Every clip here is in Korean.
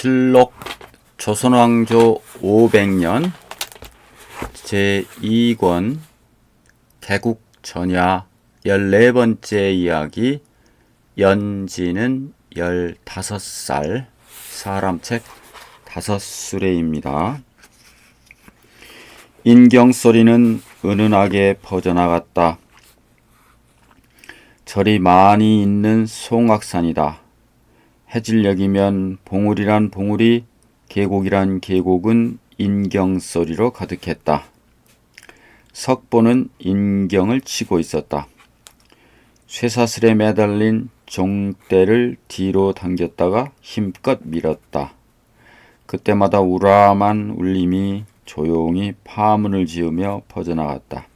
실록 조선왕조 500년 제2권 개국전야 14번째 이야기 연지는 15살 사람책 5수레입니다. 인경소리는 은은하게 퍼져나갔다. 절이 많이 있는 송악산이다. 해질녘이면 봉우리란 봉우리, 계곡이란 계곡은 인경소리로 가득했다. 석보는 인경을 치고 있었다. 쇠사슬에 매달린 종대를 뒤로 당겼다가 힘껏 밀었다. 그때마다 우람한 울림이 조용히 파문을 지으며 퍼져나갔다.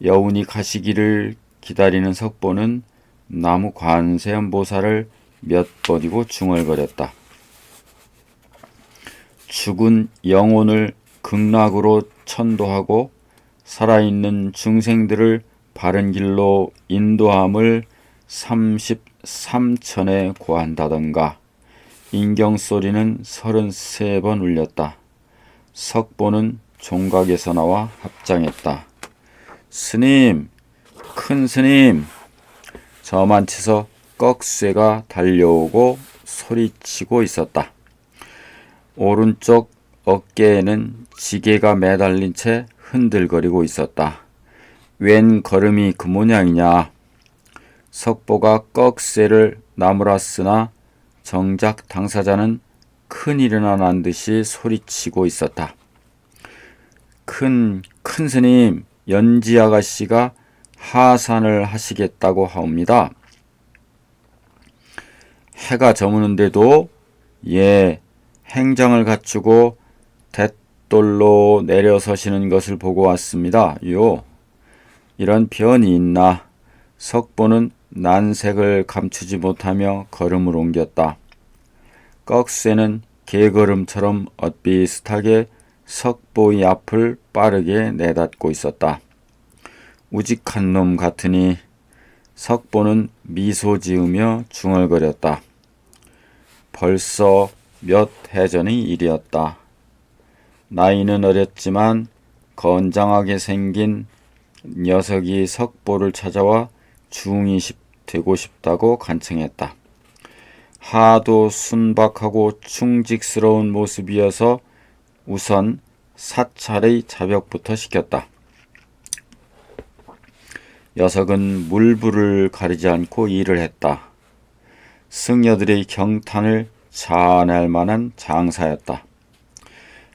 여운이 가시기를 기다리는 석보는 나무 관세음보살을 몇 번이고 중얼거렸다. 죽은 영혼을 극락으로 천도하고 살아있는 중생들을 바른 길로 인도함을 33천에 고한다던가. 인경소리는 33번 울렸다. 석보는 종각에서 나와 합장했다. 스님, 큰 스님! 저만치서 꺽쇠가 달려오고 소리치고 있었다. 오른쪽 어깨에는 지게가 매달린 채 흔들거리고 있었다. 웬 걸음이 그 모양이냐. 석보가 꺽쇠를 나무랐으나 정작 당사자는 큰일이나 난 듯이 소리치고 있었다. 큰 스님, 연지 아가씨가 하산을 하시겠다고 하옵니다. 해가 저무는데도 행장을 갖추고 돛돌로 내려서시는 것을 보고 왔습니다. 이런 변이 있나. 석보는 난색을 감추지 못하며 걸음을 옮겼다. 꺽쇠는 개걸음처럼 엇비슷하게 석보의 앞을 빠르게 내닫고 있었다. 우직한 놈 같으니. 석보는 미소 지으며 중얼거렸다. 벌써 몇 해 전의 일이었다. 나이는 어렸지만 건장하게 생긴 녀석이 석보를 찾아와 중이 되고 싶다고 간청했다. 하도 순박하고 충직스러운 모습이어서 우선 사찰의 자벽부터 시켰다. 녀석은 물불을 가리지 않고 일을 했다. 승려들의 경탄을 자아낼 만한 장사였다.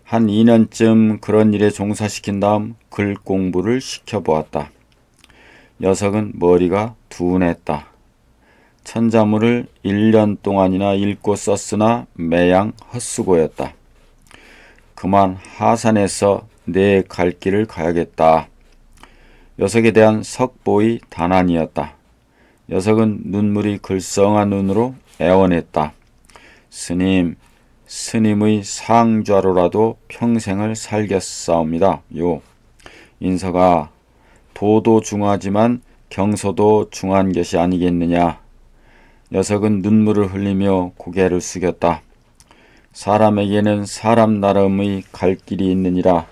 한 2년쯤 그런 일에 종사시킨 다음 글 공부를 시켜보았다. 녀석은 머리가 둔했다. 천자문을 1년 동안이나 읽고 썼으나 매양 헛수고였다. 그만 하산해서 내 갈 길을 가야겠다. 녀석에 대한 석보의 단안이었다. 녀석은 눈물이 글썽한 눈으로 애원했다. 스님의 상좌로라도 평생을 살겠사옵니다. 인서가 도도 중하지만 경서도 중한 것이 아니겠느냐. 녀석은 눈물을 흘리며 고개를 숙였다. 사람에게는 사람 나름의 갈 길이 있느니라.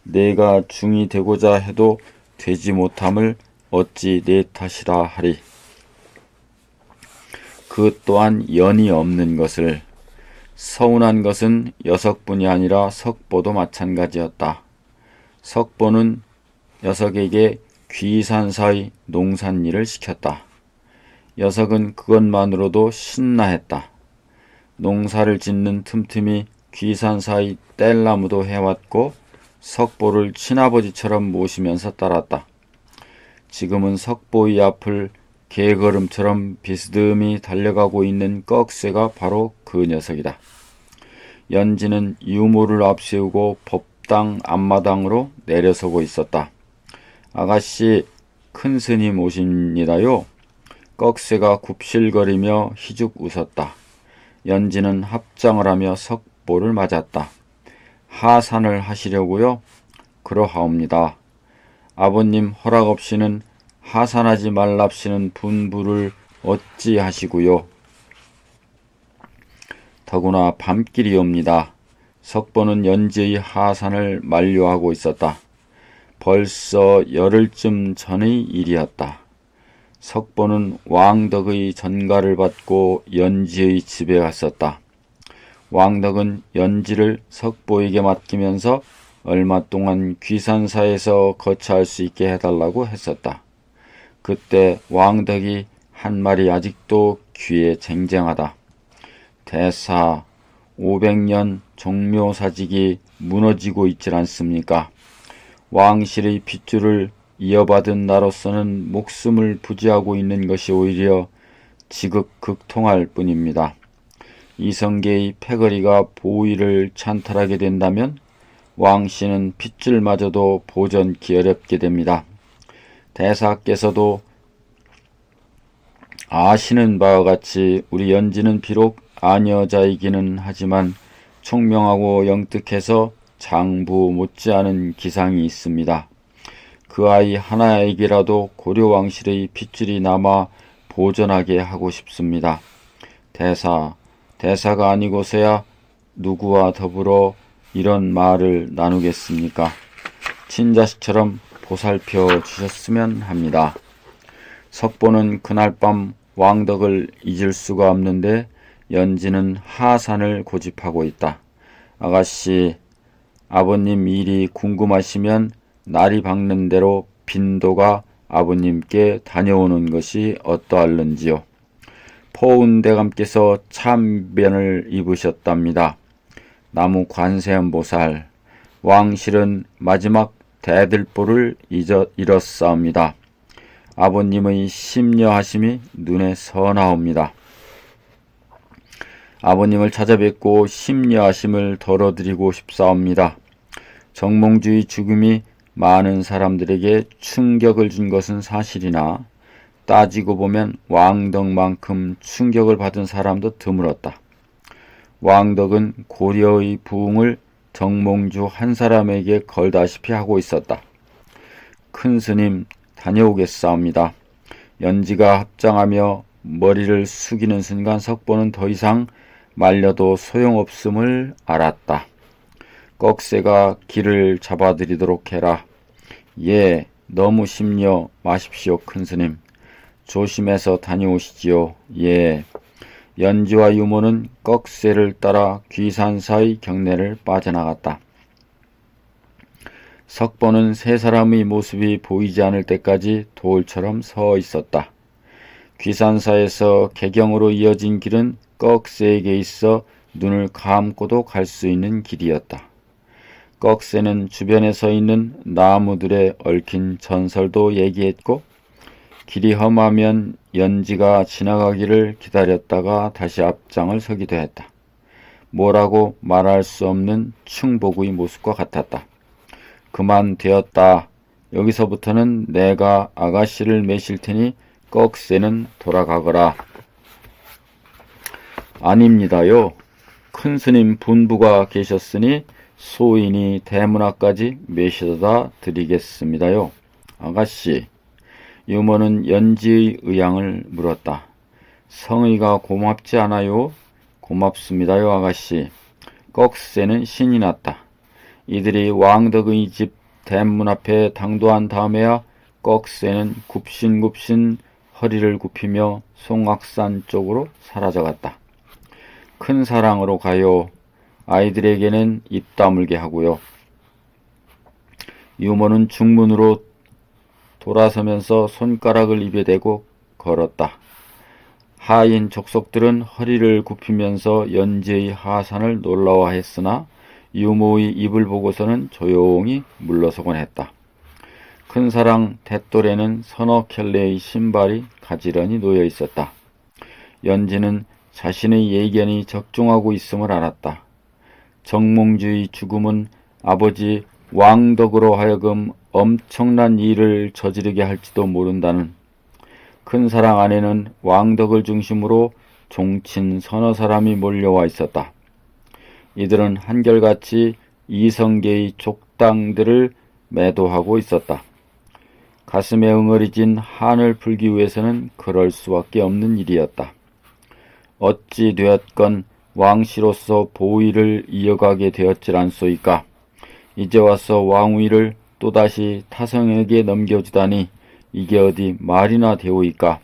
내가 중이 되고자 해도 되지 못함을 어찌 내 탓이라 하리. 그 또한 연이 없는 것을. 서운한 것은 녀석뿐이 아니라 석보도 마찬가지였다. 석보는 녀석에게 귀산사의 농산일을 시켰다. 녀석은 그것만으로도 신나했다. 농사를 짓는 틈틈이 귀산사의 뗄나무도 해왔고 석보를 친아버지처럼 모시면서 따랐다. 지금은 석보의 앞을 개걸음처럼 비스듬히 달려가고 있는 꺽쇠가 바로 그 녀석이다. 연지는 유모를 앞세우고 법당 앞마당으로 내려서고 있었다. 아가씨, 큰 스님 오십니다요. 꺽쇠가 굽실거리며 희죽 웃었다. 연지는 합장을 하며 석보를 맞았다. 하산을 하시려고요? 그러하옵니다. 아버님 허락 없이는 하산하지 말랍시는 분부를 어찌 하시고요? 더구나 밤길이옵니다. 석보는 연지의 하산을 만료하고 있었다. 벌써 열흘쯤 전의 일이었다. 석보는 왕덕의 전가를 받고 연지의 집에 갔었다. 왕덕은 연지를 석보에게 맡기면서 얼마 동안 귀산사에서 거처할 수 있게 해달라고 했었다. 그때 왕덕이 한 말이 아직도 귀에 쟁쟁하다. 대사 500년 종묘사직이 무너지고 있질 않습니까? 왕실의 핏줄을 이어받은 나로서는 목숨을 부지하고 있는 것이 오히려 지극극통할 뿐입니다. 이성계의 패거리가 보위를 찬탈하게 된다면 왕씨는 핏줄마저도 보전기 어렵게 됩니다. 대사께서도 아시는 바와 같이 우리 연지는 비록 아녀자이기는 하지만 총명하고 영특해서 장부 못지않은 기상이 있습니다. 그 아이 하나에게라도 고려왕실의 핏줄이 남아 보전하게 하고 싶습니다. 대사가 아니고서야 누구와 더불어 이런 말을 나누겠습니까? 친자식처럼 보살펴 주셨으면 합니다. 석보는 그날 밤 왕덕을 잊을 수가 없는데 연지는 하산을 고집하고 있다. 아가씨, 아버님 일이 궁금하시면 날이 밝는 대로 빈도가 아버님께 다녀오는 것이 어떠할는지요. 포운대감께서 참변을 입으셨답니다. 나무 관세음보살, 왕실은 마지막 대들보를 잃었사옵니다. 아버님의 심려하심이 눈에 선하옵니다. 아버님을 찾아뵙고 심려하심을 덜어드리고 싶사옵니다. 정몽주의 죽음이 많은 사람들에게 충격을 준 것은 사실이나 따지고 보면 왕덕만큼 충격을 받은 사람도 드물었다. 왕덕은 고려의 부흥을 정몽주 한 사람에게 걸다시피 하고 있었다. 큰 스님 다녀오겠사옵니다. 연지가 합장하며 머리를 숙이는 순간 석보는 더 이상 말려도 소용없음을 알았다. 꺽쇠가 길을 잡아드리도록 해라. 예, 너무 심려 마십시오, 큰 스님. 조심해서 다녀오시지요. 예. 연지와 유모는 꺽쇠를 따라 귀산사의 경내를 빠져나갔다. 석보는 세 사람의 모습이 보이지 않을 때까지 돌처럼 서 있었다. 귀산사에서 개경으로 이어진 길은 꺽쇠에게 있어 눈을 감고도 갈 수 있는 길이었다. 꺽쇠는 주변에 서 있는 나무들에 얽힌 전설도 얘기했고 길이 험하면 연지가 지나가기를 기다렸다가 다시 앞장을 서기도 했다. 뭐라고 말할 수 없는 충복의 모습과 같았다. 그만 되었다. 여기서부터는 내가 아가씨를 매실 테니 꺽쇠는 돌아가거라. 아닙니다요. 큰 스님 분부가 계셨으니 소인이 대문화까지 매셔다 드리겠습니다요. 아가씨. 유모는 연지의 의향을 물었다. 성의가 고맙지 않아요? 고맙습니다요, 아가씨. 꺽쇠는 신이 났다. 이들이 왕덕의 집 대문 앞에 당도한 다음에야 꺽쇠는 굽신굽신 허리를 굽히며 송악산 쪽으로 사라져갔다. 큰 사랑으로 가요. 아이들에게는 입 다물게 하고요. 유모는 중문으로 돌아서면서 손가락을 입에 대고 걸었다. 하인 족속들은 허리를 굽히면서 연지의 하산을 놀라워했으나 유모의 입을 보고서는 조용히 물러서곤 했다. 큰사랑 뱃돌에는 서너 켤레의 신발이 가지런히 놓여 있었다. 연지는 자신의 예견이 적중하고 있음을 알았다. 정몽주의 죽음은 아버지 왕덕으로 하여금 엄청난 일을 저지르게 할지도 모른다는 큰사랑 안에는 왕덕을 중심으로 종친 서너 사람이 몰려와 있었다. 이들은 한결같이 이성계의 족당들을 매도하고 있었다. 가슴에 응어리진 한을 풀기 위해서는 그럴 수밖에 없는 일이었다. 어찌 되었건 왕씨로서 보위를 이어가게 되었질 않소이까. 이제 와서 왕위를 또다시 타성에게 넘겨주다니 이게 어디 말이나 되오이까.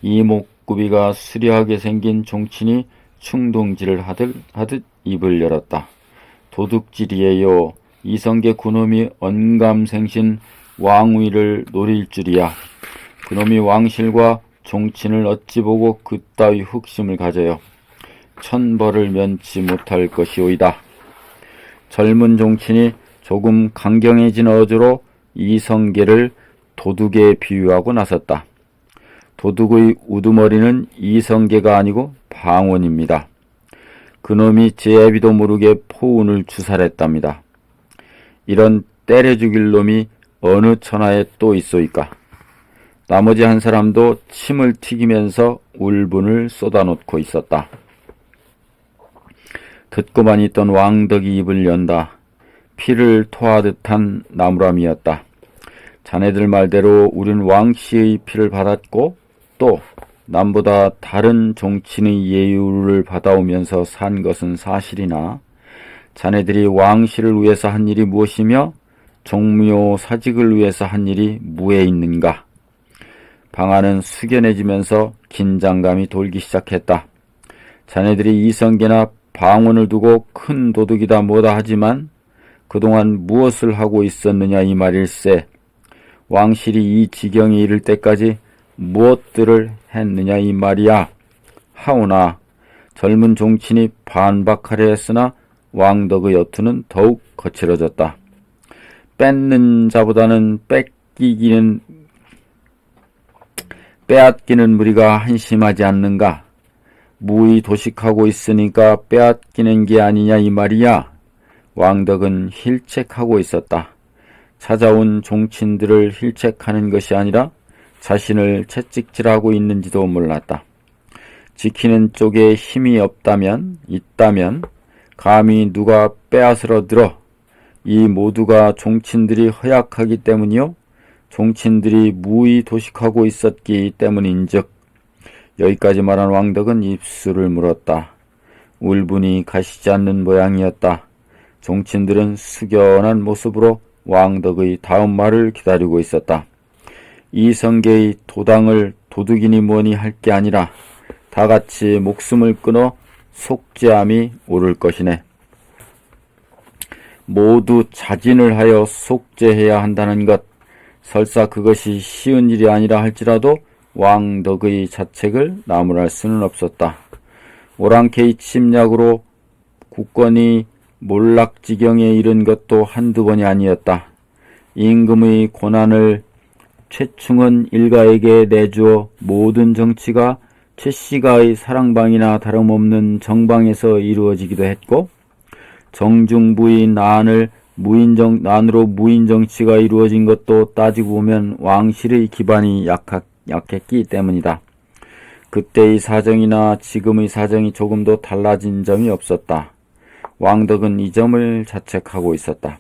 이목구비가 수려하게 생긴 종친이 충동질을 하듯 입을 열었다. 도둑질이에요. 이성계 그놈이 언감생신 왕위를 노릴 줄이야. 그놈이 왕실과 종친을 어찌 보고 그따위 흑심을 가져요. 천벌을 면치 못할 것이오이다. 젊은 종친이 조금 강경해진 어조로 이성계를 도둑에 비유하고 나섰다. 도둑의 우두머리는 이성계가 아니고 방원입니다. 그놈이 제비도 모르게 포운을 주살했답니다. 이런 때려 죽일 놈이 어느 천하에 또 있소이까. 나머지 한 사람도 침을 튀기면서 울분을 쏟아놓고 있었다. 듣고만 있던 왕덕이 입을 연다. 피를 토하듯한 나무람이었다. 자네들 말대로 우린 왕씨의 피를 받았고 또 남보다 다른 종친의 예우를 받아오면서 산 것은 사실이나 자네들이 왕실을 위해서 한 일이 무엇이며 종묘 사직을 위해서 한 일이 무에 있는가? 방안은 숙연해지면서 긴장감이 돌기 시작했다. 자네들이 이성계나 방원을 두고 큰 도둑이다 뭐다 하지만 그동안 무엇을 하고 있었느냐 이 말일세. 왕실이 이 지경에 이를 때까지 무엇들을 했느냐 이 말이야. 하오나 젊은 종친이 반박하려 했으나 왕덕의 여투는 더욱 거칠어졌다. 뺏는 자보다는 빼앗기는 무리가 한심하지 않는가? 무의 도식하고 있으니까 빼앗기는 게 아니냐 이 말이야. 왕덕은 힐책하고 있었다. 찾아온 종친들을 힐책하는 것이 아니라 자신을 채찍질하고 있는지도 몰랐다. 지키는 쪽에 힘이 있다면 감히 누가 빼앗으러 들어 이 모두가 종친들이 허약하기 때문이요 종친들이 무의 도식하고 있었기 때문인즉. 여기까지 말한 왕덕은 입술을 물었다. 울분이 가시지 않는 모양이었다. 종친들은 숙연한 모습으로 왕덕의 다음 말을 기다리고 있었다. 이성계의 도당을 도둑이니 뭐니 할 게 아니라 다같이 목숨을 끊어 속죄함이 옳을 것이네. 모두 자진을 하여 속죄해야 한다는 것, 설사 그것이 쉬운 일이 아니라 할지라도 왕덕의 자책을 나무랄 수는 없었다. 오랑캐의 침략으로 국권이 몰락지경에 이른 것도 한두 번이 아니었다. 임금의 고난을 최충원 일가에게 내주어 모든 정치가 최씨가의 사랑방이나 다름없는 정방에서 이루어지기도 했고 정중부의 난으로 무인정치가 이루어진 것도 따지고 보면 왕실의 기반이 약했기 때문이다. 그때의 사정이나 지금의 사정이 조금도 달라진 점이 없었다. 왕덕은 이 점을 자책하고 있었다.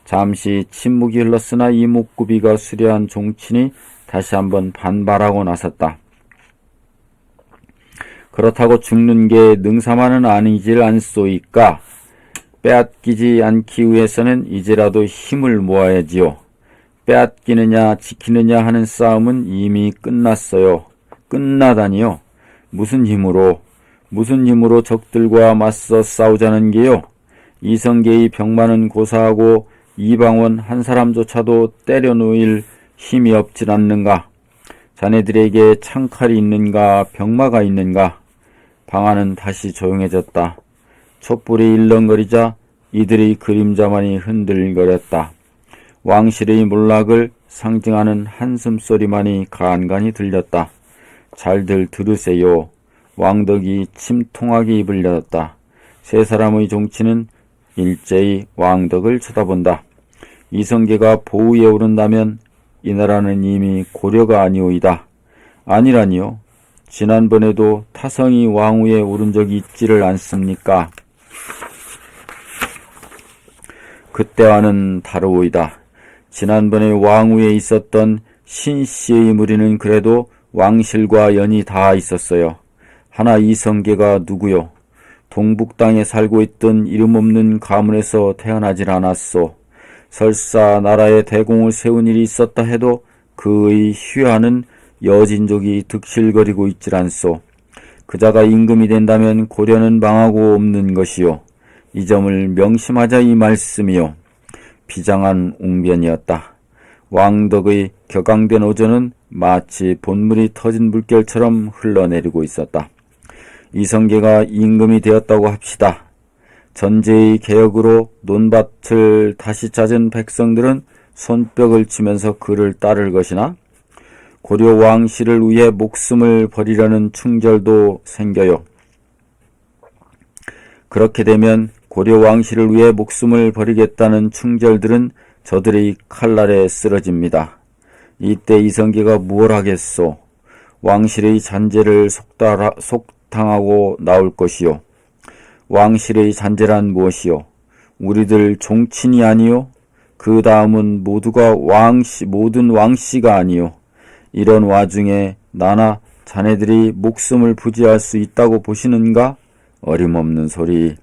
잠시 침묵이 흘렀으나 이목구비가 수려한 종친이 다시 한번 반발하고 나섰다. 그렇다고 죽는 게 능사만은 아니질 않소이까. 빼앗기지 않기 위해서는 이제라도 힘을 모아야지요. 빼앗기느냐 지키느냐 하는 싸움은 이미 끝났어요. 끝나다니요. 무슨 힘으로 적들과 맞서 싸우자는 게요. 이성계의 병마는 고사하고 이방원 한 사람조차도 때려놓을 힘이 없질 않는가. 자네들에게 창칼이 있는가 병마가 있는가. 방안은 다시 조용해졌다. 촛불이 일렁거리자 이들의 그림자만이 흔들거렸다. 왕실의 몰락을 상징하는 한숨소리만이 간간히 들렸다. 잘들 들으세요. 왕덕이 침통하게 입을 열었다. 세 사람의 종치는 일제히 왕덕을 쳐다본다. 이성계가 보위에 오른다면 이 나라는 이미 고려가 아니오이다. 아니라니요. 지난번에도 타성이 왕위에 오른 적이 있지를 않습니까? 그때와는 다르오이다. 지난번에 왕위에 있었던 신씨의 무리는 그래도 왕실과 연이 다 있었어요. 하나 이성계가 누구요? 동북 땅에 살고 있던 이름 없는 가문에서 태어나질 않았소. 설사 나라에 대공을 세운 일이 있었다 해도 그의 휴하는 여진족이 득실거리고 있질 않소. 그자가 임금이 된다면 고려는 망하고 없는 것이요. 이 점을 명심하자 이 말씀이요. 비장한 웅변이었다. 왕덕의 격앙된 오전은 마치 본물이 터진 물결처럼 흘러내리고 있었다. 이성계가 임금이 되었다고 합시다. 전제의 개혁으로 논밭을 다시 찾은 백성들은 손뼉을 치면서 그를 따를 것이나 고려 왕실을 위해 목숨을 버리려는 충절도 생겨요. 그렇게 되면 고려 왕실을 위해 목숨을 버리겠다는 충절들은 저들의 칼날에 쓰러집니다. 이때 이성계가 무엇 하겠소? 왕실의 잔재를 속당하고 나올 것이요. 왕실의 잔재란 무엇이요? 우리들 종친이 아니요? 그 다음은 모두가 모든 왕씨가 아니요? 이런 와중에 나나 자네들이 목숨을 부지할 수 있다고 보시는가? 어림없는 소리.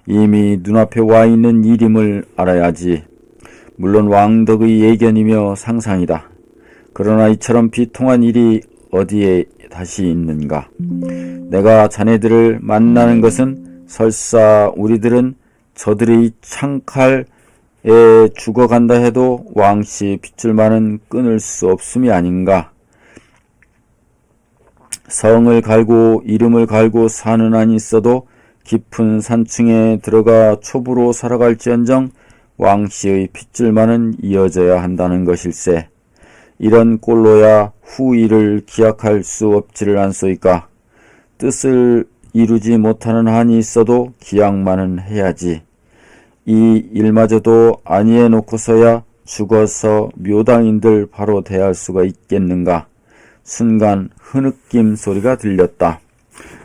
이미 눈앞에 와 있는 일임을 알아야지. 물론 왕덕의 예견이며 상상이다. 그러나 이처럼 비통한 일이 어디에 다시 있는가? 내가 자네들을 만나는 것은 설사 우리들은 저들의 창칼에 죽어간다 해도 왕씨 핏줄만은 끊을 수 없음이 아닌가? 성을 갈고 이름을 갈고 사는 한이 있어도 깊은 산층에 들어가 초부로 살아갈지언정 왕씨의 핏줄만은 이어져야 한다는 것일세. 이런 꼴로야 후일을 기약할 수 없지를 않소이까. 뜻을 이루지 못하는 한이 있어도 기약만은 해야지. 이 일마저도 아니해 놓고서야 죽어서 묘당인들 바로 대할 수가 있겠는가. 순간 흐느낌 소리가 들렸다.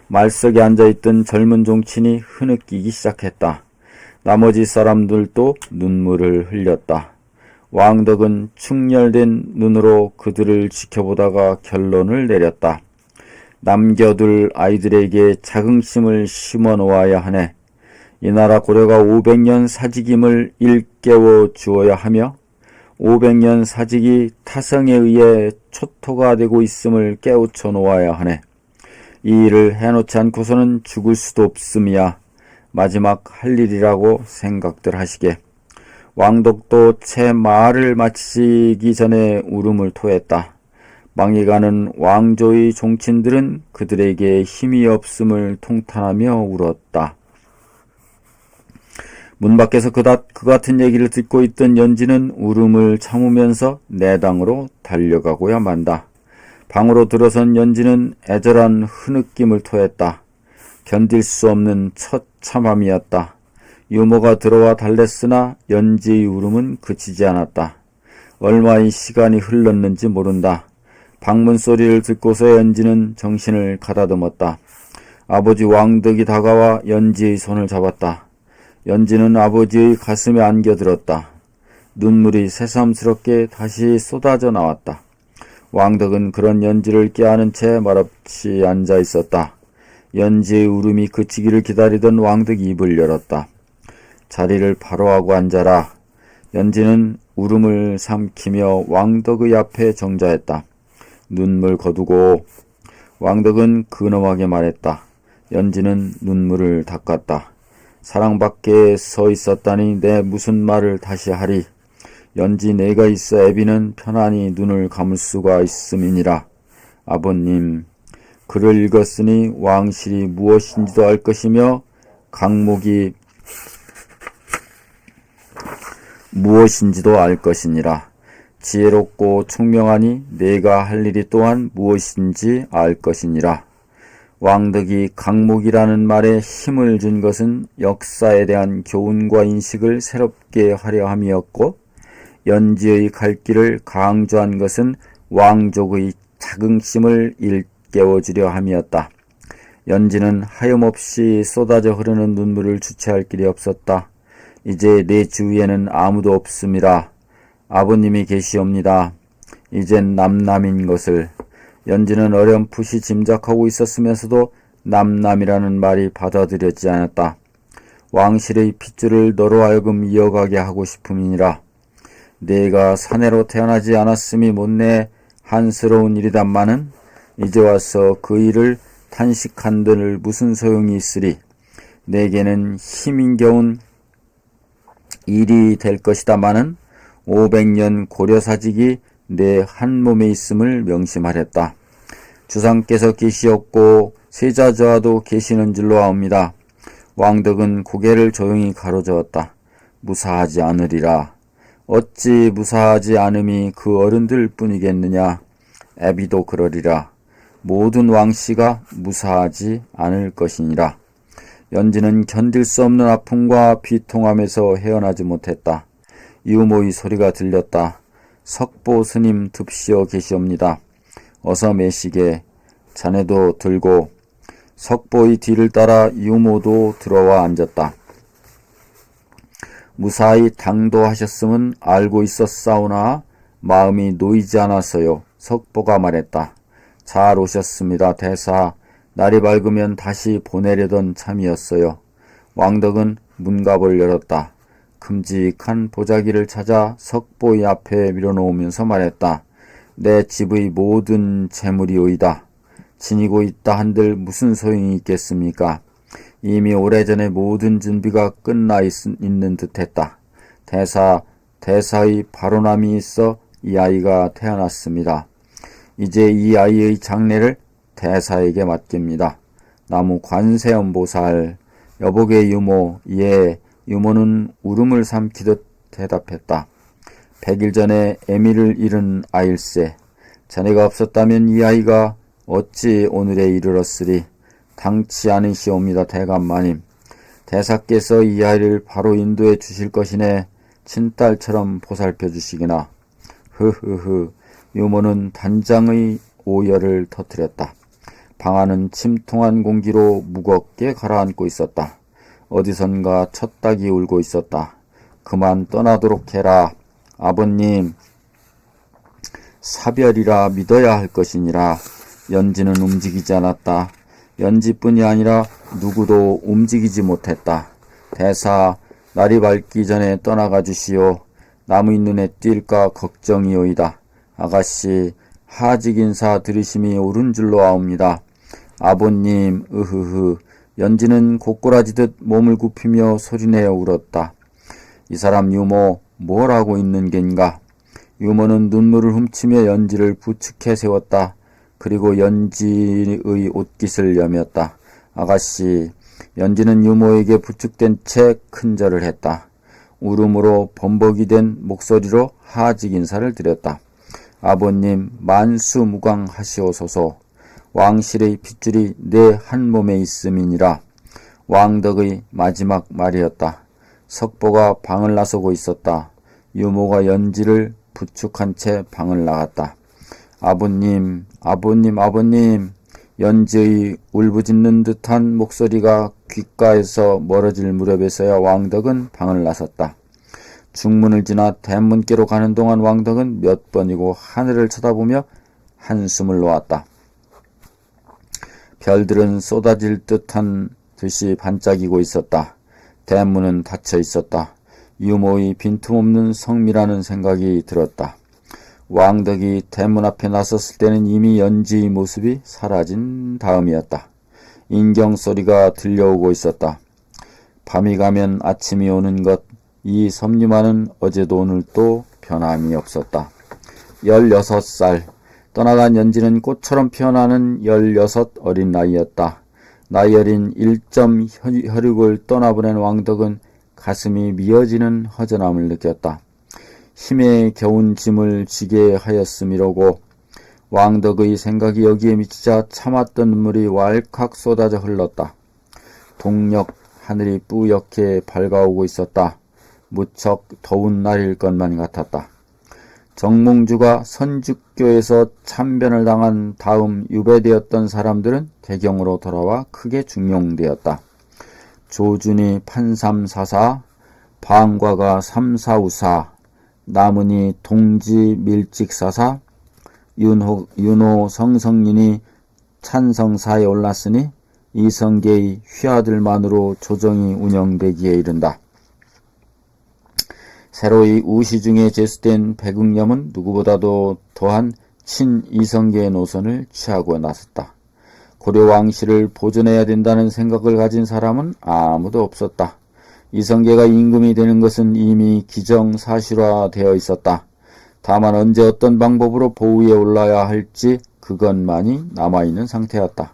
말석에 앉아있던 젊은 종친이 흐느끼기 시작했다. 나머지 사람들도 눈물을 흘렸다. 왕덕은 충렬된 눈으로 그들을 지켜보다가 결론을 내렸다. 남겨둘 아이들에게 자긍심을 심어 놓아야 하네. 이 나라 고려가 500년 사직임을 일깨워 주어야 하며 500년 사직이 타성에 의해 초토가 되고 있음을 깨우쳐 놓아야 하네. 이 일을 해놓지 않고서는 죽을 수도 없음이야. 마지막 할 일이라고 생각들 하시게. 왕덕도 채 말을 마치기 전에 울음을 토했다. 망해가는 왕조의 종친들은 그들에게 힘이 없음을 통탄하며 울었다. 문 밖에서 그 같은 얘기를 듣고 있던 연지는 울음을 참으면서 내당으로 달려가고야 만다. 방으로 들어선 연지는 애절한 흐느낌을 토했다. 견딜 수 없는 처참함이었다. 유모가 들어와 달랬으나 연지의 울음은 그치지 않았다. 얼마의 시간이 흘렀는지 모른다. 방문 소리를 듣고서 연지는 정신을 가다듬었다. 아버지 왕덕이 다가와 연지의 손을 잡았다. 연지는 아버지의 가슴에 안겨들었다. 눈물이 새삼스럽게 다시 쏟아져 나왔다. 왕덕은 그런 연지를 껴안은 채 말없이 앉아 있었다. 연지의 울음이 그치기를 기다리던 왕덕이 입을 열었다. 자리를 바로 하고 앉아라. 연지는 울음을 삼키며 왕덕의 앞에 정자했다. 눈물 거두고. 왕덕은 근엄하게 말했다. 연지는 눈물을 닦았다. 사랑밖에 서 있었다니 내 무슨 말을 다시 하리. 연지 내가 있어 애비는 편안히 눈을 감을 수가 있음이니라. 아버님, 글을 읽었으니 왕실이 무엇인지도 알 것이며 강목이 무엇인지도 알 것이니라. 지혜롭고 총명하니 내가 할 일이 또한 무엇인지 알 것이니라. 왕덕이 강목이라는 말에 힘을 준 것은 역사에 대한 교훈과 인식을 새롭게 하려 함이었고, 연지의 갈 길을 강조한 것은 왕족의 자긍심을 일깨워주려 함이었다. 연지는 하염없이 쏟아져 흐르는 눈물을 주체할 길이 없었다. 이제 내 주위에는 아무도 없음이라. 아버님이 계시옵니다. 이젠 남남인 것을. 연지는 어렴풋이 짐작하고 있었으면서도 남남이라는 말이 받아들여지지 않았다. 왕실의 핏줄을 너로 하여금 이어가게 하고 싶음이니라. 내가 사내로 태어나지 않았음이 못내 한스러운 일이단마는 이제 와서 그 일을 탄식한들 무슨 소용이 있으리. 내게는 힘인겨운 일이 될 것이다마는 500년 고려사직이 내 한 몸에 있음을 명심하랬다. 주상께서 계시었고 세자저하도 계시는 줄로 아옵니다. 왕덕은 고개를 조용히 가로저었다. 무사하지 않으리라. 어찌 무사하지 않음이 그 어른들 뿐이겠느냐. 애비도 그러리라. 모든 왕씨가 무사하지 않을 것이니라. 연지는 견딜 수 없는 아픔과 비통함에서 헤어나지 못했다. 유모의 소리가 들렸다. 석보 스님 듭시어 계시옵니다. 어서 매시게. 자네도 들고. 석보의 뒤를 따라 유모도 들어와 앉았다. 무사히 당도하셨음은 알고 있었사오나 마음이 놓이지 않았어요. 석보가 말했다. 잘 오셨습니다, 대사. 날이 밝으면 다시 보내려던 참이었어요. 왕덕은 문갑을 열었다. 큼직한 보자기를 찾아 석보의 앞에 밀어놓으면서 말했다. 내 집의 모든 재물이오이다. 지니고 있다 한들 무슨 소용이 있겠습니까? 이미 오래전에 모든 준비가 끝나 있는 듯했다. 대사의 바로남이 있어 이 아이가 태어났습니다. 이제 이 아이의 장례를 대사에게 맡깁니다. 나무 관세음보살, 여복의 유모, 예, 유모는 울음을 삼키듯 대답했다. 100일 전에 애미를 잃은 아일세. 자네가 없었다면 이 아이가 어찌 오늘에 이르렀으리. 당치 않으시옵니다, 대감마님. 대사께서 이 아이를 바로 인도해 주실 것이네. 친딸처럼 보살펴 주시기나. 흐흐흐. 유모는 단장의 오열을 터뜨렸다. 방 안은 침통한 공기로 무겁게 가라앉고 있었다. 어디선가 첫 닭이 울고 있었다. 그만 떠나도록 해라. 아버님, 사별이라 믿어야 할 것이니라. 연지는 움직이지 않았다. 연지뿐이 아니라 누구도 움직이지 못했다. 대사, 날이 밝기 전에 떠나가 주시오. 남의 눈에 띌까 걱정이오이다. 아가씨, 하직 인사 들으심이 옳은 줄로 아옵니다. 아버님, 으흐흐. 연지는 고꾸라지듯 몸을 굽히며 소리내어 울었다. 이 사람 유모, 뭘 하고 있는 겐가? 유모는 눈물을 훔치며 연지를 부축해 세웠다. 그리고 연지의 옷깃을 여몄다. 아가씨, 연지는 유모에게 부축된 채 큰절을 했다. 울음으로 범벅이 된 목소리로 하직 인사를 드렸다. 아버님, 만수무강하시옵소서. 왕실의 핏줄이 내 한 몸에 있음이니라. 왕덕의 마지막 말이었다. 석보가 방을 나서고 있었다. 유모가 연지를 부축한 채 방을 나갔다. 아버님, 아버님, 아버님. 연지의 울부짖는 듯한 목소리가 귓가에서 멀어질 무렵에서야 왕덕은 방을 나섰다. 중문을 지나 대문께로 가는 동안 왕덕은 몇 번이고 하늘을 쳐다보며 한숨을 놓았다. 별들은 쏟아질 듯한 듯이 반짝이고 있었다. 대문은 닫혀 있었다. 유모의 빈틈없는 성미라는 생각이 들었다. 왕덕이 대문 앞에 나섰을 때는 이미 연지의 모습이 사라진 다음이었다. 인경 소리가 들려오고 있었다. 밤이 가면 아침이 오는 것, 이 섬유만은 어제도 오늘도 변함이 없었다. 16살. 떠나간 연지는 꽃처럼 피어나는 16 어린 나이였다. 나이 어린 1점 혈육을 떠나보낸 왕덕은 가슴이 미어지는 허전함을 느꼈다. 힘에 겨운 짐을 지게 하였음이로고 왕덕의 생각이 여기에 미치자 참았던 눈물이 왈칵 쏟아져 흘렀다. 동력 하늘이 뿌옇게 밝아오고 있었다. 무척 더운 날일 것만 같았다. 정몽주가 선주교에서 참변을 당한 다음 유배되었던 사람들은 개경으로 돌아와 크게 중용되었다. 조준이 판삼사사, 방과가 삼사우사, 남은이 동지밀직사사, 윤호 성성인이 찬성사에 올랐으니 이성계의 휘하들만으로 조정이 운영되기에 이른다. 새로이 우시중에 제수된 백응념은 누구보다도 더한 친이성계의 노선을 취하고 나섰다. 고려 왕실을 보존해야 된다는 생각을 가진 사람은 아무도 없었다. 이성계가 임금이 되는 것은 이미 기정사실화되어 있었다. 다만 언제 어떤 방법으로 보위에 올라야 할지 그것만이 남아있는 상태였다.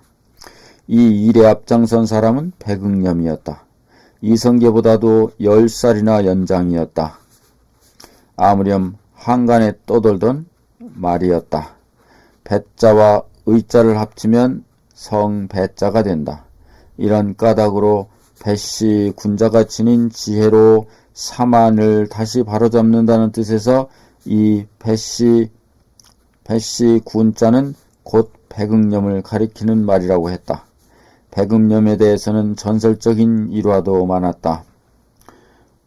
이 일에 앞장선 사람은 백응념이었다. 이성계보다도 10살이나 연장이었다. 아무렴 한간에 떠돌던 말이었다. 배자와 의자를 합치면 성배자가 된다. 이런 까닭으로 배씨 군자가 지닌 지혜로 사만을 다시 바로잡는다는 뜻에서 이 배씨 군자는 곧 백응념을 가리키는 말이라고 했다. 백응념에 대해서는 전설적인 일화도 많았다.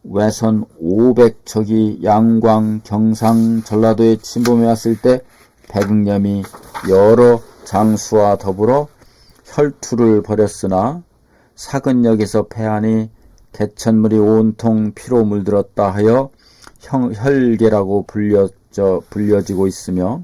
외선 500척이 양광, 경상, 전라도에 침범해 왔을 때 백응념이 여러 장수와 더불어 혈투를 벌였으나 사근역에서 패하니 개천물이 온통 피로 물들었다 하여 혈계라고 불려지고 있으며,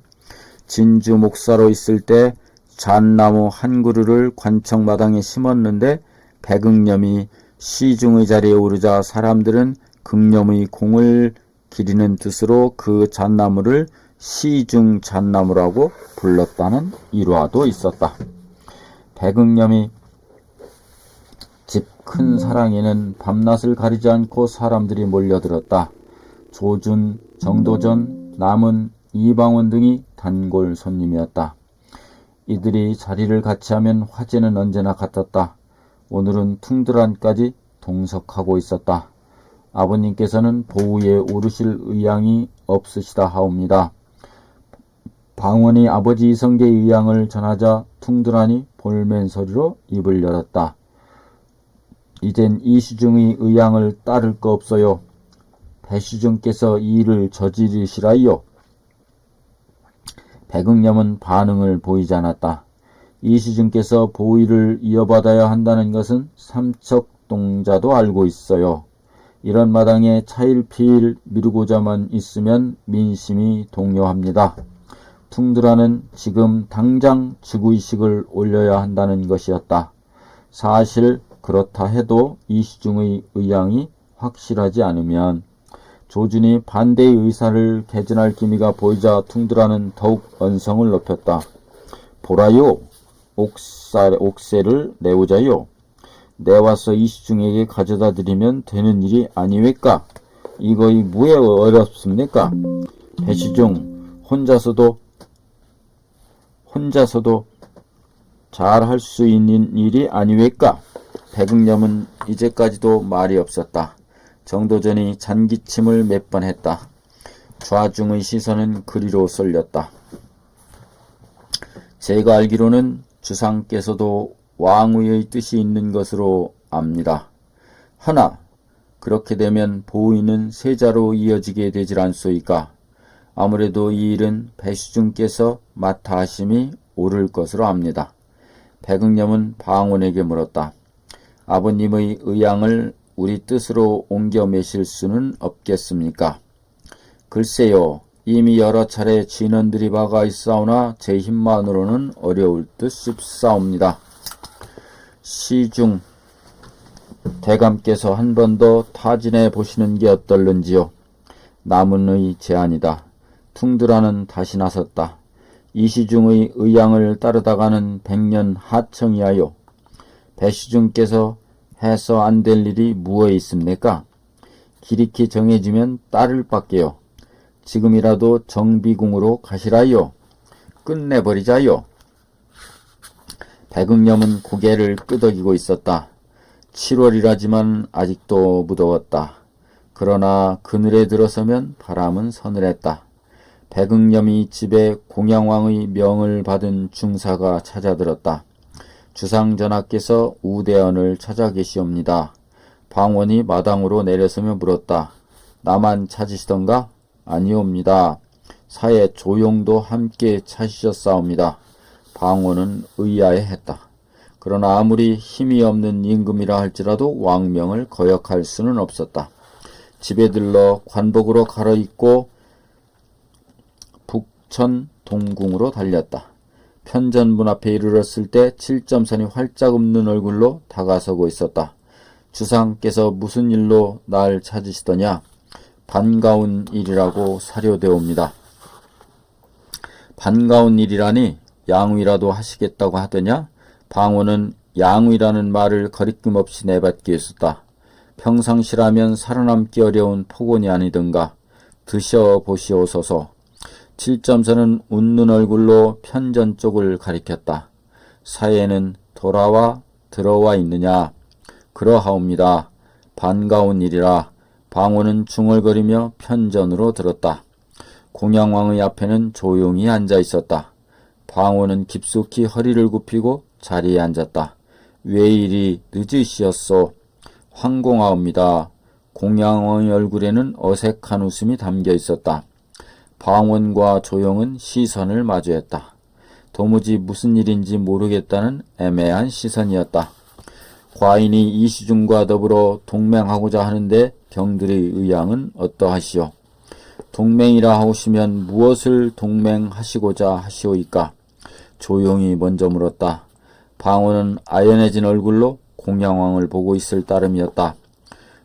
진주 목사로 있을 때 잣나무 한 그루를 관청마당에 심었는데 백응념이 시중의 자리에 오르자 사람들은 극념의 공을 기리는 뜻으로 그 잣나무를 시중잣나무라고 불렀다는 일화도 있었다. 백응념이 집 큰 사랑에는 밤낮을 가리지 않고 사람들이 몰려들었다. 조준, 정도전, 남은, 이방원 등이 단골 손님이었다. 이들이 자리를 같이 하면 화제는 언제나 같았다. 오늘은 퉁드란까지 동석하고 있었다. 아버님께서는 보위에 오르실 의향이 없으시다 하옵니다. 방원이 아버지 이성계의 의향을 전하자 퉁드란이 볼멘 소리로 입을 열었다. 이젠 이시중의 의향을 따를 거 없어요. 배시중께서 이 일을 저지르시라요. 백응념은 반응을 보이지 않았다. 이시중께서 보위를 이어받아야 한다는 것은 삼척동자도 알고 있어요. 이런 마당에 차일피일 미루고자만 있으면 민심이 동요합니다. 퉁드라는 지금 당장 즉위식을 올려야 한다는 것이었다. 사실 그렇다 해도 이시중의 의향이 확실하지 않으면 조준이 반대의 의사를 개진할 기미가 보이자 퉁드라는 더욱 언성을 높였다. 보라요. 옥새를 내오자요. 내와서 이시중에게 가져다 드리면 되는 일이 아니외까? 이거이 무에 어렵습니까? 배시중 혼자서도 잘 할 수 있는 일이 아니외까? 백응념은 이제까지도 말이 없었다. 정도전이 잔기침을 몇 번 했다. 좌중의 시선은 그리로 쏠렸다. 제가 알기로는 주상께서도 왕위의 뜻이 있는 것으로 압니다. 하나, 그렇게 되면 보위는 세자로 이어지게 되질 않소이까? 아무래도 이 일은 배시중께서 맡아 하심이 옳을 것으로 압니다. 백응념은 방원에게 물었다. 아버님의 의향을 우리 뜻으로 옮겨 매실 수는 없겠습니까? 글쎄요. 이미 여러 차례 진언들이 박아 있사오나 제 힘만으로는 어려울 듯 싶사옵니다. 시중 대감께서 한 번 더 타진해 보시는 게 어떨는지요? 남은의 제안이다. 퉁드라는 다시 나섰다. 이시중의 의향을 따르다가는 100년 하청이하여 배시중께서 해서 안 될 일이 무엇에 있습니까? 기리키 정해지면 따를 밖에요. 지금이라도 정비궁으로 가시라요. 끝내버리자요. 백응념은 고개를 끄덕이고 있었다. 7월이라지만 아직도 무더웠다. 그러나 그늘에 들어서면 바람은 서늘했다. 백응념이 집에 공양왕의 명을 받은 중사가 찾아들었다. 주상전하께서 우대원을 찾아 계시옵니다. 방원이 마당으로 내려서며 물었다. 나만 찾으시던가? 아니옵니다. 사회 조용도 함께 찾으셨사옵니다. 방원은 의아해했다. 그러나 아무리 힘이 없는 임금이라 할지라도 왕명을 거역할 수는 없었다. 집에 들러 관복으로 갈아입고 북천 동궁으로 달렸다. 편전문 앞에 이르렀을 때 7점선이 활짝 웃는 얼굴로 다가서고 있었다. 주상께서 무슨 일로 날 찾으시더냐? 반가운 일이라고 사료되옵니다. 반가운 일이라니 양위라도 하시겠다고 하더냐? 방호는 양위라는 말을 거리낌 없이 내받게 했었다. 평상시라면 살아남기 어려운 폭언이 아니던가. 드셔보시옵소서. 7점선은 웃는 얼굴로 편전 쪽을 가리켰다. 사예는 돌아와 들어와 있느냐? 그러하옵니다. 반가운 일이라. 방호는 중얼거리며 편전으로 들었다. 공양왕의 앞에는 조용히 앉아 있었다. 방호는 깊숙이 허리를 굽히고 자리에 앉았다. 왜 이리 늦으시었소? 황공하옵니다. 공양왕의 얼굴에는 어색한 웃음이 담겨 있었다. 방원과 조용은 시선을 마주했다. 도무지 무슨 일인지 모르겠다는 애매한 시선이었다. 과인이 이시중과 더불어 동맹하고자 하는데 병들의 의향은 어떠하시오? 동맹이라 하시면 무엇을 동맹하시고자 하시오이까? 조용히 먼저 물었다. 방호는 아연해진 얼굴로 공양왕을 보고 있을 따름이었다.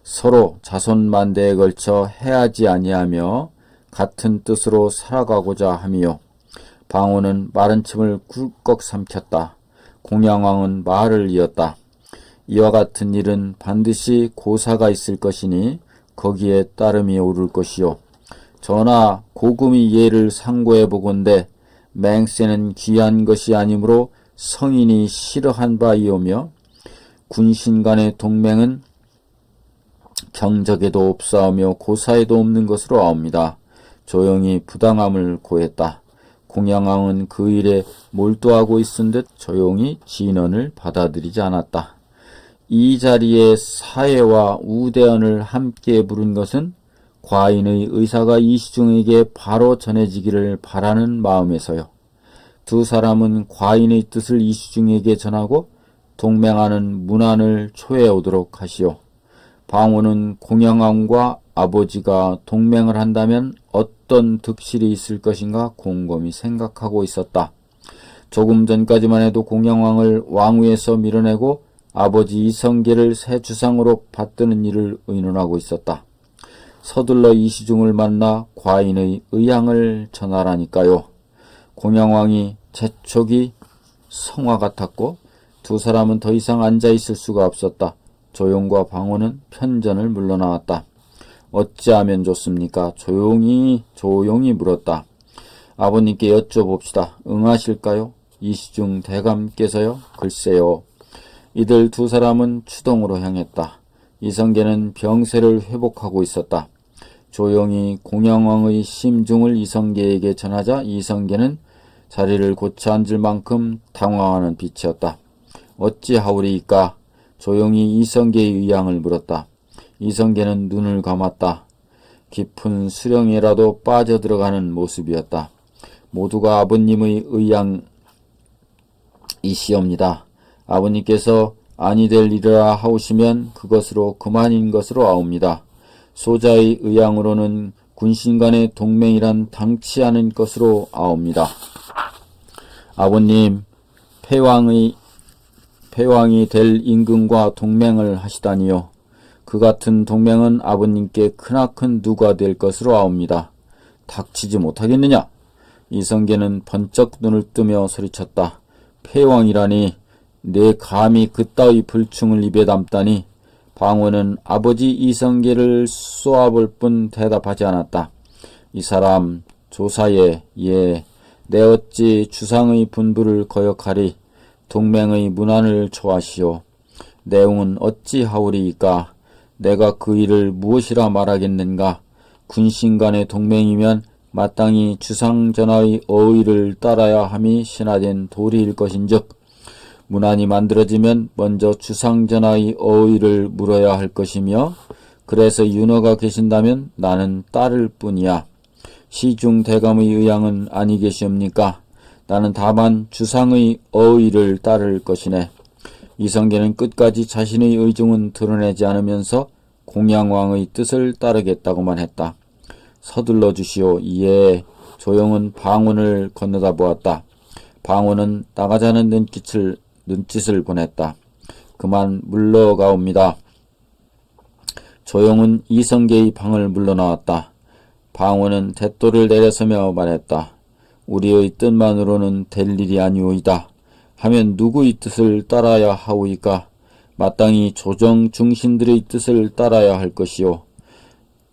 서로 자손만대에 걸쳐 해하지 아니하며 같은 뜻으로 살아가고자 함이요. 방호는 마른 침을 꿀꺽 삼켰다. 공양왕은 말을 이었다. 이와 같은 일은 반드시 고사가 있을 것이니 거기에 따름이 오를 것이요. 전하, 고금이 예를 상고해 보건대 맹세는 귀한 것이 아니므로 성인이 싫어한 바이오며 군신 간의 동맹은 경적에도 없사오며 고사에도 없는 것으로 아옵니다. 조용히 부당함을 고했다. 공양왕은 그 일에 몰두하고 있은 듯 조용히 진언을 받아들이지 않았다. 이 자리에 사예와 우대언을 함께 부른 것은 과인의 의사가 이시중에게 바로 전해지기를 바라는 마음에서요. 두 사람은 과인의 뜻을 이시중에게 전하고 동맹하는 문안을 초해 오도록 하시오. 방호는 공양왕과 아버지가 동맹을 한다면 어떤 득실이 있을 것인가 곰곰이 생각하고 있었다. 조금 전까지만 해도 공양왕을 왕위에서 밀어내고 아버지 이성계를 새 주상으로 받드는 일을 의논하고 있었다. 서둘러 이시중을 만나 과인의 의향을 전하라니까요. 공양왕이 재촉이 성화 같았고 두 사람은 더 이상 앉아있을 수가 없었다. 조용과 방호는 편전을 물러나왔다. 어찌하면 좋습니까? 조용히 물었다. 아버님께 여쭤봅시다. 응하실까요? 이시중 대감께서요? 글쎄요. 이들 두 사람은 추동으로 향했다. 이성계는 병세를 회복하고 있었다. 조용히 공양왕의 심중을 이성계에게 전하자 이성계는 자리를 고쳐 앉을 만큼 당황하는 빛이었다. 어찌하오리이까? 조용히 이성계의 의향을 물었다. 이성계는 눈을 감았다. 깊은 수령에라도 빠져들어가는 모습이었다. 모두가 아버님의 의향이시옵니다. 아버님께서 아니 될 일이라 하오시면 그것으로 그만인 것으로 아옵니다. 소자의 의향으로는 군신 간의 동맹이란 당치 않은 것으로 아옵니다. 아버님, 패왕이 될 임금과 동맹을 하시다니요. 그 같은 동맹은 아버님께 크나큰 누가 될 것으로 아옵니다. 닥치지 못하겠느냐? 이성계는 번쩍 눈을 뜨며 소리쳤다. 패왕이라니 내 감히 그따위 불충을 입에 담다니. 방호는 아버지 이성계를 쏘아볼 뿐 대답하지 않았다. 이 사람 조사에 내 어찌 주상의 분부를 거역하리. 동맹의 문안을 초하시오. 내용은 어찌하오리이까? 내가 그 일을 무엇이라 말하겠는가? 군신 간의 동맹이면 마땅히 주상전하의 어의를 따라야 함이 신화된 도리일 것인즉 문안이 만들어지면 먼저 주상전하의 어의를 물어야 할 것이며 그래서 윤허가 계신다면 나는 따를 뿐이야. 시중 대감의 의향은 아니 계시옵니까? 나는 다만 주상의 어의를 따를 것이네. 이성계는 끝까지 자신의 의중은 드러내지 않으면서 공양왕의 뜻을 따르겠다고만 했다. 서둘러 주시오. 이에 조용은 방언을 건너다 보았다. 방언은 나가자는 눈짓을 보냈다. 그만 물러가옵니다. 조용은 이성계의 방을 물러나왔다. 방언은 대도를 내려서며 말했다. 우리의 뜻만으로는 될 일이 아니오이다. 하면 누구의 뜻을 따라야 하오이까? 마땅히 조정 중신들의 뜻을 따라야 할 것이요.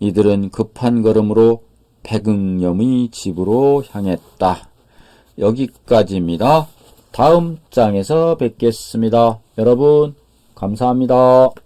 이들은 급한 걸음으로 백응염의 집으로 향했다. 여기까지입니다. 다음 장에서 뵙겠습니다. 여러분 감사합니다.